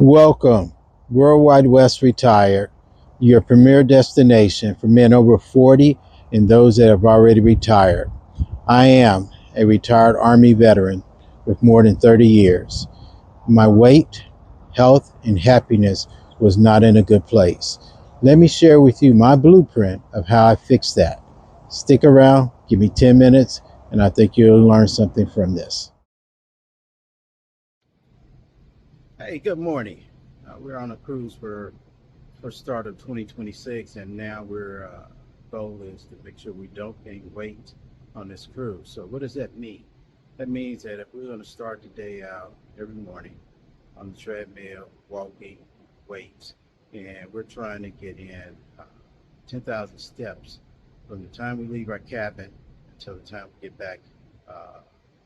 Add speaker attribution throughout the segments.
Speaker 1: Welcome, Worldwide West Retired, your premier destination for men over 40 and those that have already retired. I am a retired Army veteran with more than 30 years. My weight, health, and happiness was not in a good place. Let me share with you my blueprint of how I fixed that. Stick around, give me 10 minutes, and I think you'll learn something from this. Hey, good morning. We're on a cruise for first start of 2026, and now we're goal is to make sure we don't gain weight on this cruise. So what does that mean? That means that if we're going to start the day out every morning on the treadmill, walking, weights, and we're trying to get in 10,000 steps from the time we leave our cabin until the time we get back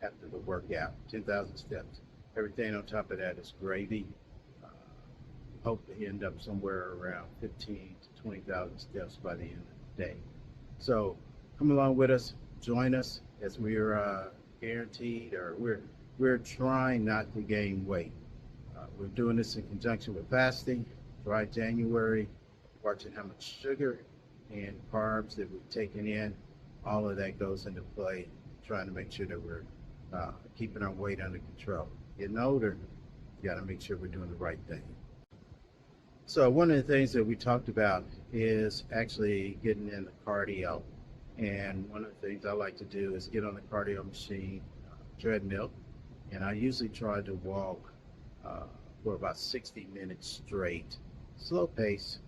Speaker 1: after the workout. 10,000 steps. Everything on top of that is gravy. Uh, Hope to end up somewhere around 15 to 20,000 steps by the end of the day. So come along with us, join us as we're guaranteed, or we're trying not to gain weight. We're doing this in conjunction with fasting, dry January, watching how much sugar and carbs that we're taking in. All of that goes into play, trying to make sure that we're keeping our weight under control. Getting older, you got to make sure we're doing the right thing. So one of the things that we talked about is actually getting in the cardio. And one of the things I like to do is get on the cardio machine, treadmill, and I usually try to walk uh, for about 60 minutes straight. Slow pace,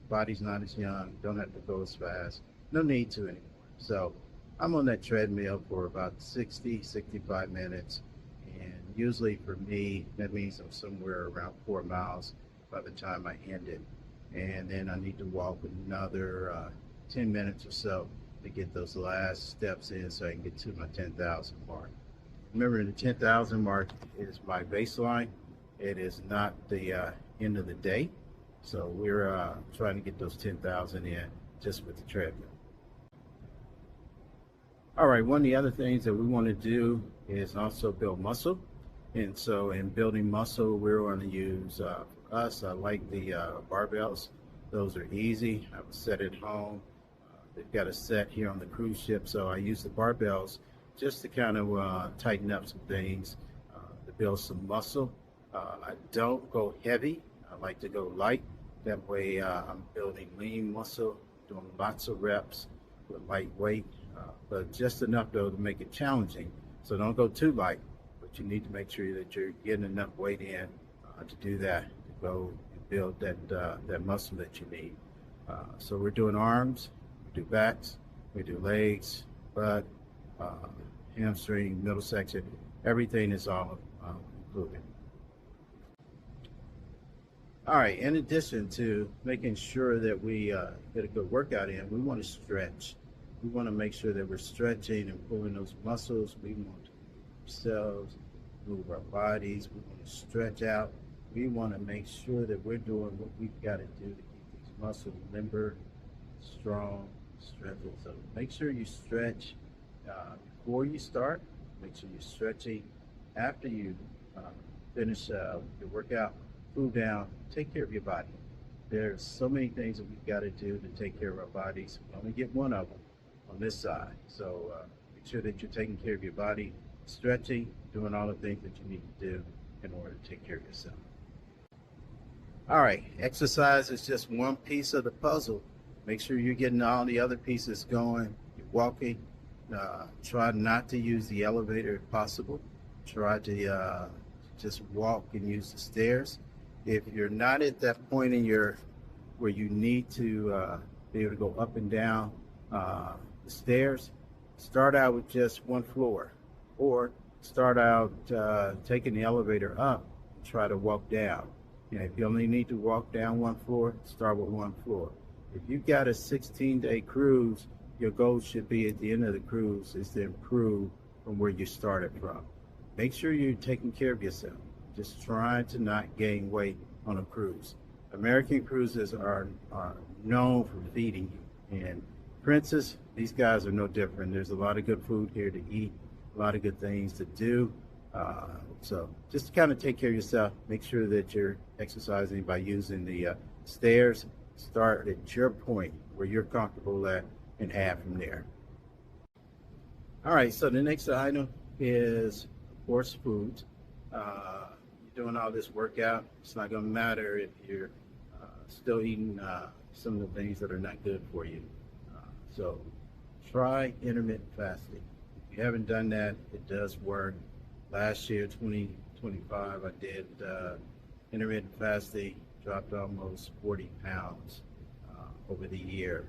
Speaker 1: body's not as young, don't have to go as fast, no need to anymore. So I'm on that treadmill for about 60, 65 minutes. And usually for me, that means I'm somewhere around 4 miles by the time I end it. And then I need to walk another 10 minutes or so to get those last steps in so I can get to my 10,000 mark. Remember, the 10,000 mark is my baseline. It is not the end of the day. So we're trying to get those 10,000 in just with the treadmill. All right, one of the other things that we want to do is also build muscle. And so in building muscle, we're going to use, for us, I like the barbells. Those are easy. I have a set at home. They've got a set here on the cruise ship. So I use the barbells just to kind of tighten up some things, to build some muscle. I don't go heavy. I like to go light. That way I'm building lean muscle, doing lots of reps with light weight, but just enough though to make it challenging. So don't go too light, but you need to make sure that you're getting enough weight in to do that, to go and build that muscle that you need. So we're doing arms, we do backs, we do legs, butt, uh, hamstring, middle section. Everything is all included. All right, in addition to making sure that we get a good workout in, we want to stretch. We want to make sure that we're stretching and pulling those muscles. We want to move ourselves, move our bodies. We want to stretch out. We want to make sure that we're doing what we've got to do to keep these muscles limber, strong, stretching. So make sure you stretch before you start. Make sure you're stretching after you uh, finish your workout. Cool down, take care of your body. There's so many things that we've got to do to take care of our bodies. We only get one of them on this side. So make sure that you're taking care of your body, stretching, doing all the things that you need to do in order to take care of yourself. All right, exercise is just one piece of the puzzle. Make sure you're getting all the other pieces going. You're walking. Try not to use the elevator if possible. Try to just walk and use the stairs. If you're not at that point in your where you need to be able to go up and down the stairs, start out with just one floor, or start out taking the elevator up and try to walk down. And if you only need to walk down one floor, start with one floor. If you've got a 16-day cruise, your goal should be at the end of the cruise is to improve from where you started from. Make sure you're taking care of yourself. Just trying to not gain weight on a cruise. American cruises are known for feeding you. And Princess, these guys are no different. There's a lot of good food here to eat, a lot of good things to do. So just to kind of take care of yourself, make sure that you're exercising by using the stairs. Start at your point where you're comfortable at and add from there. All right, so the next item is, of course, food. You're doing all this workout, it's not going to matter if you're still eating some of the things that are not good for you. So try intermittent fasting. If you haven't done that, it does work. Last year, 2025, I did intermittent fasting, dropped almost 40 pounds over the year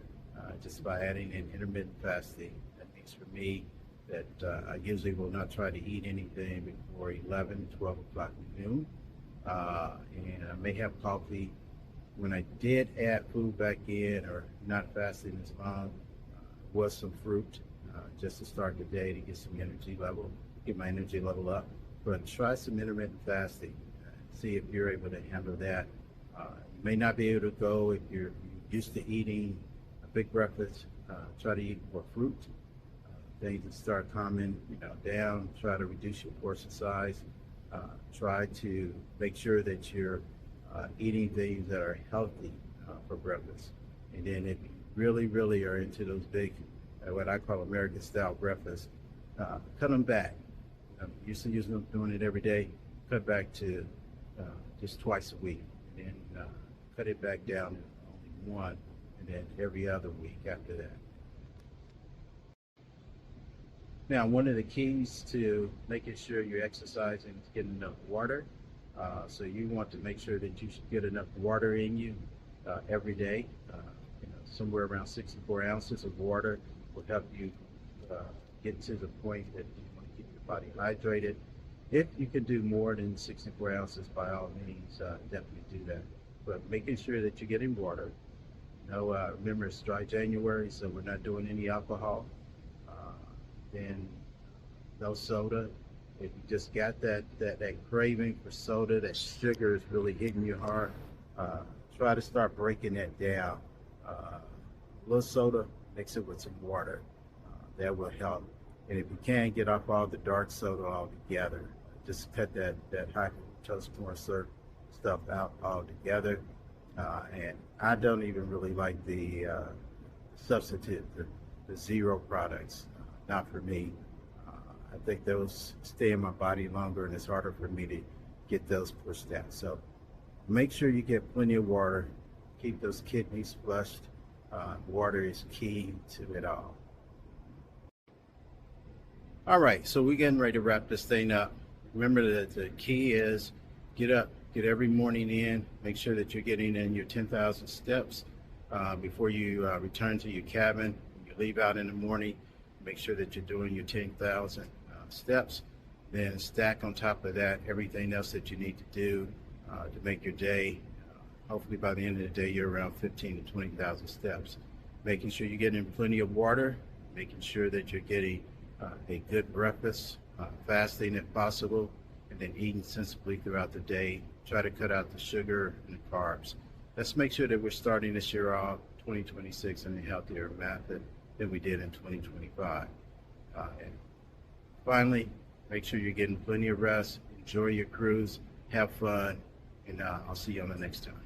Speaker 1: just by adding in intermittent fasting. That means for me that I usually will not try to eat anything before 11, 12 o'clock noon. And I may have coffee. When I did add food back in or not fasting as long, was some fruit just to start the day to get some energy level, get my energy level up. But try some intermittent fasting. See if you're able to handle that. You may not be able to go if you're used to eating a big breakfast. Try to eat more fruit. Things that start calming down. Try to reduce your portion size. Try to make sure that you're eating things that are healthy for breakfast. And then if you really are into those big, what I call American style breakfasts, cut them back. Used to doing it every day, cut back to just twice a week, and then cut it back down to only one, and then every other week after that. Now, one of the keys to making sure you're exercising is getting enough water. So you want to make sure that you should get enough water in you every day. Somewhere around 64 ounces of water will help you get to the point that you want to keep your body hydrated. If you can do more than 64 ounces, by all means, definitely do that. But making sure that you're getting water. Remember, it's dry January, so we're not doing any alcohol. Then no soda. If you just got that craving for soda, that sugar is really hitting you hard, try to start breaking that down. A little soda, mix it with some water. That will help. And if you can, get off all the dark soda altogether. Just cut that high fructose corn syrup stuff out altogether. And I don't even really like the substitute, the zero products. Not for me. I think those stay in my body longer, and it's harder for me to get those pushed out. So make sure you get plenty of water. Keep those kidneys flushed. Water is key to it all. All right, so we're getting ready to wrap this thing up. Remember that the key is get up, get every morning in, make sure that you're getting in your 10,000 steps before you return to your cabin. When you leave out in the morning, make sure that you're doing your 10,000 steps. Then stack on top of that everything else that you need to do to make your day. Hopefully by the end of the day, you're around 15 to 20,000 steps. Making sure you're getting plenty of water, making sure that you're getting a good breakfast, fasting if possible, and then eating sensibly throughout the day. Try to cut out the sugar and the carbs. Let's make sure that we're starting this year off 2026 in a healthier method than we did in 2025. And finally, make sure you're getting plenty of rest, enjoy your cruise, have fun, and I'll see you on the next time.